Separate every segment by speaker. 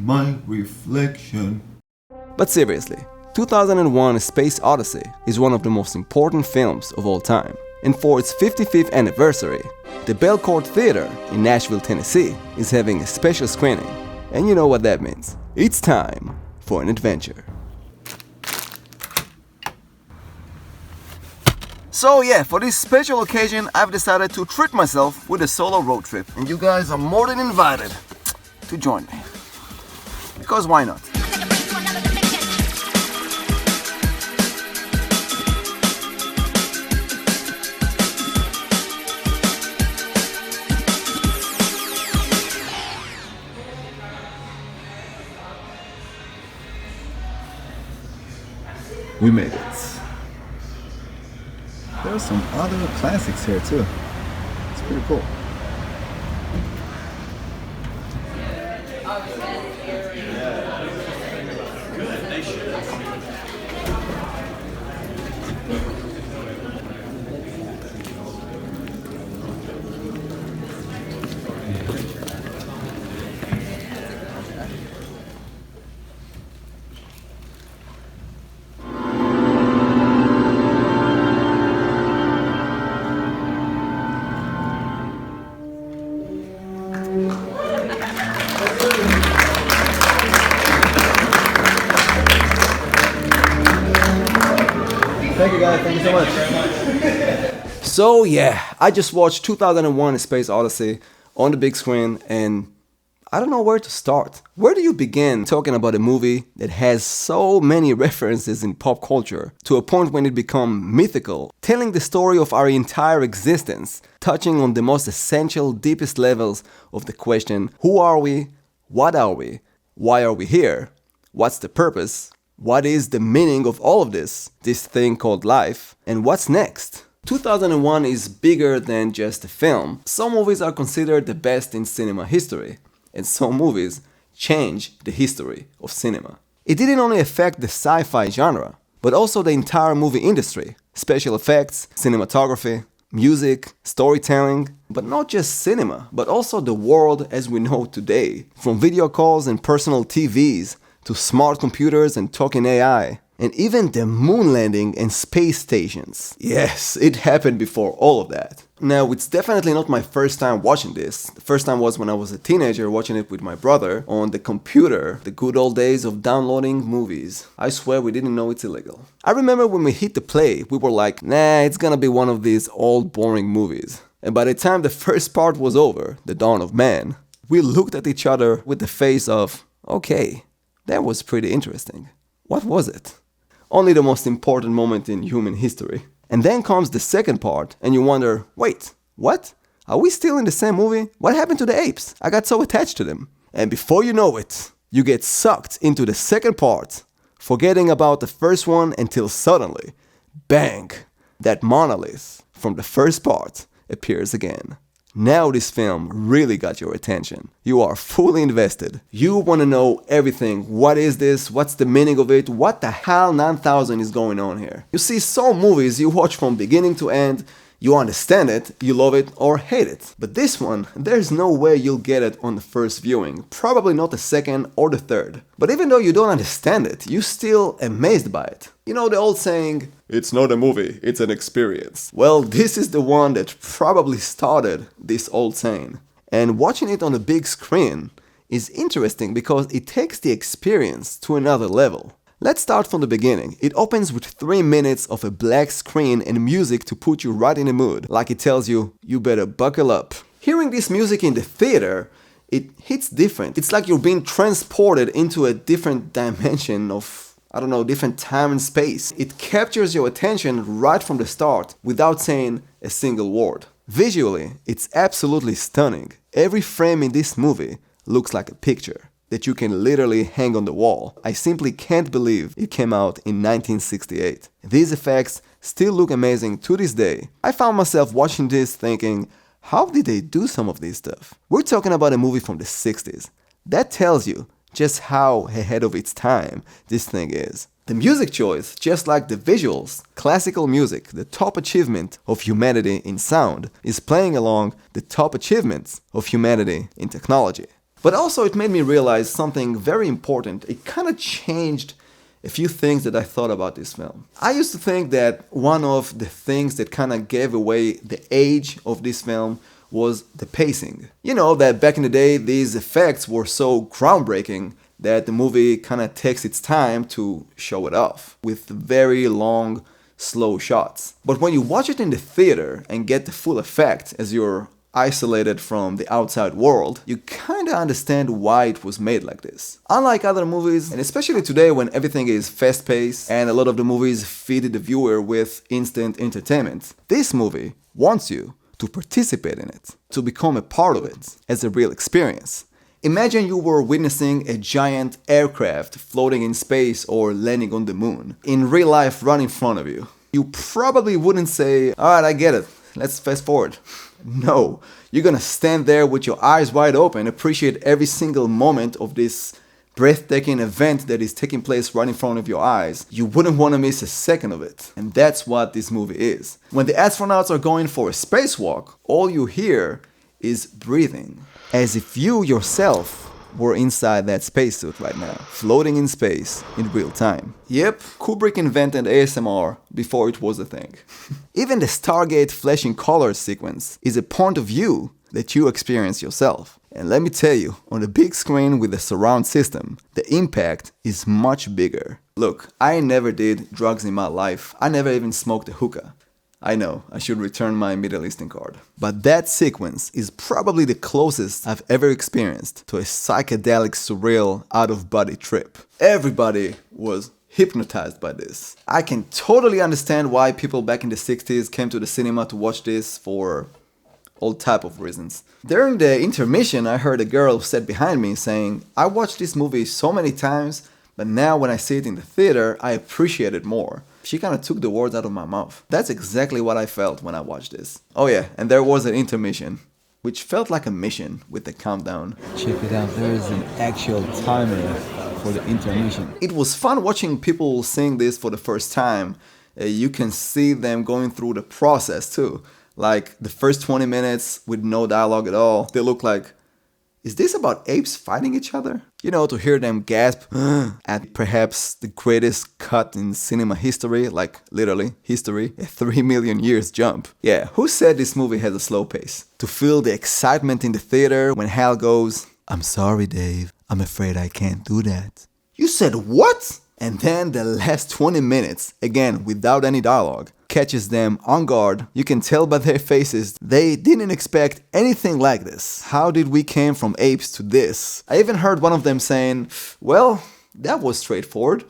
Speaker 1: My reflection.
Speaker 2: But seriously, 2001 A Space Odyssey is one of the most important films of all time. And for its 55th anniversary, the Belcourt Theater in Nashville, Tennessee is having a special screening. And you know what that means. It's time for an adventure. So yeah, for this special occasion, I've decided to treat myself with a solo road trip. And you guys are more than invited to join me. Because why not?
Speaker 1: We made it. There are some other classics here too. It's pretty cool. Thank you guys, thank you so much.
Speaker 2: So yeah, I just watched 2001 A Space Odyssey on the big screen and I don't know where to start. Where do you begin talking about a movie that has so many references in pop culture to a point when it becomes mythical, telling the story of our entire existence, touching on the most essential, deepest levels of the question, who are we, what are we, why are we here, what's the purpose, what is the meaning of all of this thing called life, and what's next? 2001 is bigger than just a film. Some movies are considered the best in cinema history, and some movies change the history of cinema. It didn't only affect the sci-fi genre, but also the entire movie industry, special effects, cinematography, music, storytelling, but not just cinema, but also the world as we know today, from video calls and personal TVs to smart computers and talking AI, and even the moon landing and space stations. Yes, it happened before all of that. Now, it's definitely not my first time watching this. The first time was when I was a teenager watching it with my brother on the computer, the good old days of downloading movies. I swear we didn't know it's illegal. I remember when we hit the play, we were like, nah, it's gonna be one of these old boring movies. And by the time the first part was over, The Dawn of Man, we looked at each other with the face of, okay, that was pretty interesting. What was it? Only the most important moment in human history. And then comes the second part, and you wonder, wait, what? Are we still in the same movie? What happened to the apes? I got so attached to them. And before you know it, you get sucked into the second part, forgetting about the first one until suddenly, bang, that monolith from the first part appears again. Now this film really got your attention. You are fully invested. You want to know everything. What is this? What's the meaning of it? What the hell 9000 is going on here? You see, some movies you watch from beginning to end, you understand it, you love it or hate it. But this one, there's no way you'll get it on the first viewing. Probably not the second or the third. But even though you don't understand it, you're still amazed by it. You know the old saying, it's not a movie, it's an experience. Well, this is the one that probably started this old saying. And watching it on a big screen is interesting because it takes the experience to another level. Let's start from the beginning. It opens with 3 minutes of a black screen and music to put you right in the mood, like it tells you, you better buckle up. Hearing this music in the theater, it hits different. It's like you're being transported into a different dimension of, I don't know, different time and space. It captures your attention right from the start without saying a single word. Visually, it's absolutely stunning. Every frame in this movie looks like a picture that you can literally hang on the wall. I simply can't believe it came out in 1968. These effects still look amazing to this day. I found myself watching this thinking, how did they do some of this stuff? We're talking about a movie from the 60s. That tells you just how ahead of its time this thing is. The music choice, just like the visuals, classical music, the top achievement of humanity in sound, is playing along the top achievements of humanity in technology. But also it made me realize something very important. It kind of changed a few things that I thought about this film. I used to think that one of the things that kind of gave away the age of this film was the pacing. You know, that back in the day, these effects were so groundbreaking that the movie kind of takes its time to show it off with very long, slow shots. But when you watch it in the theater and get the full effect as you're isolated from the outside world, you kind of understand why it was made like this. Unlike other movies, and especially today when everything is fast-paced and a lot of the movies feed the viewer with instant entertainment, this movie wants you to participate in it, to become a part of it as a real experience. Imagine you were witnessing a giant aircraft floating in space or landing on the moon, in real life right in front of you. You probably wouldn't say, alright, I get it, let's fast forward. No, you're gonna stand there with your eyes wide open, appreciate every single moment of this breathtaking event that is taking place right in front of your eyes. You wouldn't want to miss a second of it. And that's what this movie is. When the astronauts are going for a spacewalk, all you hear is breathing, as if you yourself were inside that spacesuit right now, floating in space in real time. Yep, Kubrick invented ASMR before it was a thing. Even the Stargate flashing colors sequence is a point of view that you experience yourself. And let me tell you, on the big screen with the surround system, the impact is much bigger. Look, I never did drugs in my life. I never even smoked a hookah. I know, I should return my Middle Eastern card. But that sequence is probably the closest I've ever experienced to a psychedelic, surreal, out-of-body trip. Everybody was hypnotized by this. I can totally understand why people back in the 60s came to the cinema to watch this for all type of reasons. During the intermission, I heard a girl who sat behind me saying, I watched this movie so many times, but now when I see it in the theater, I appreciate it more. She kind of took the words out of my mouth. That's exactly what I felt when I watched this. Oh yeah, and there was an intermission, which felt like a mission with the countdown.
Speaker 1: Check it out, there is an actual timer for the intermission.
Speaker 2: It was fun watching people seeing this for the first time. You can see them going through the process too. Like the first 20 minutes with no dialogue at all, they look like, is this about apes fighting each other? You know, to hear them gasp at perhaps the greatest cut in cinema history, like literally history, a 3 million years jump. Yeah, who said this movie has a slow pace? To feel the excitement in the theater when Hal goes, I'm sorry, Dave, I'm afraid I can't do that. You said what? And then the last 20 minutes, again without any dialogue, catches them on guard. You can tell by their faces they didn't expect anything like this. How did we came from apes to this? I even heard one of them saying, well, that was straightforward.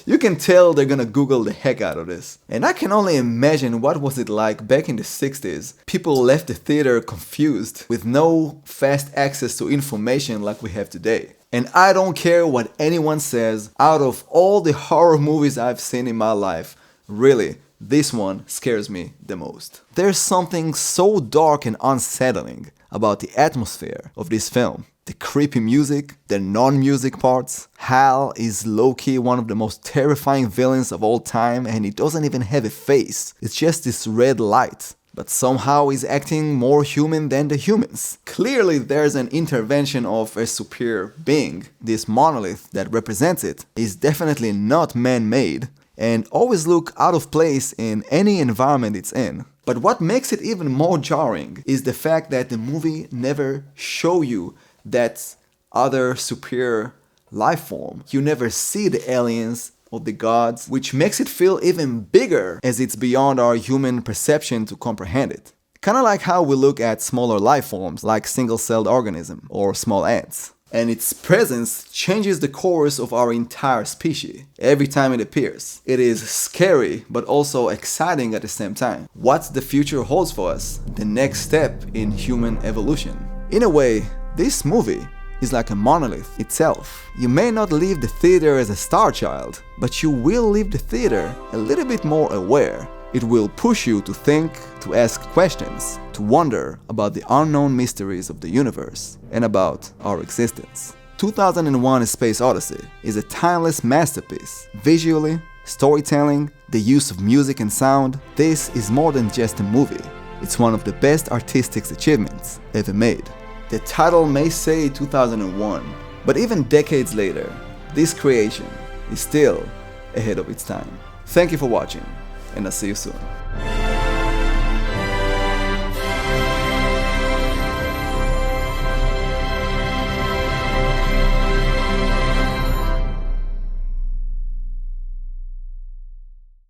Speaker 2: You can tell they're gonna Google the heck out of this. And I can only imagine what was it like back in the 60s. People left the theater confused with no fast access to information like we have today. And I don't care what anyone says, out of all the horror movies I've seen in my life, really, this one scares me the most. There's something so dark and unsettling about the atmosphere of this film. The creepy music, the non-music parts. Hal is low-key one of the most terrifying villains of all time, and he doesn't even have a face. It's just this red light. But somehow he's acting more human than the humans. Clearly there's an intervention of a superior being. This monolith that represents it is definitely not man-made and always look out of place in any environment it's in. But what makes it even more jarring is the fact that the movie never show you that other superior life form. You never see the aliens or the gods, which makes it feel even bigger as it's beyond our human perception to comprehend it. Kinda like how we look at smaller life forms like single-celled organisms or small ants. And its presence changes the course of our entire species every time it appears. It is scary but also exciting at the same time. What the future holds for us, the next step in human evolution. In a way, this movie is like a monolith itself. You may not leave the theater as a star child, but you will leave the theater a little bit more aware. It will push you to think, to ask questions, to wonder about the unknown mysteries of the universe and about our existence. 2001: A Space Odyssey is a timeless masterpiece. Visually, storytelling, the use of music and sound, this is more than just a movie. It's one of the best artistic achievements ever made. The title may say 2001, but even decades later, this creation is still ahead of its time. Thank you for watching, and I'll see you soon.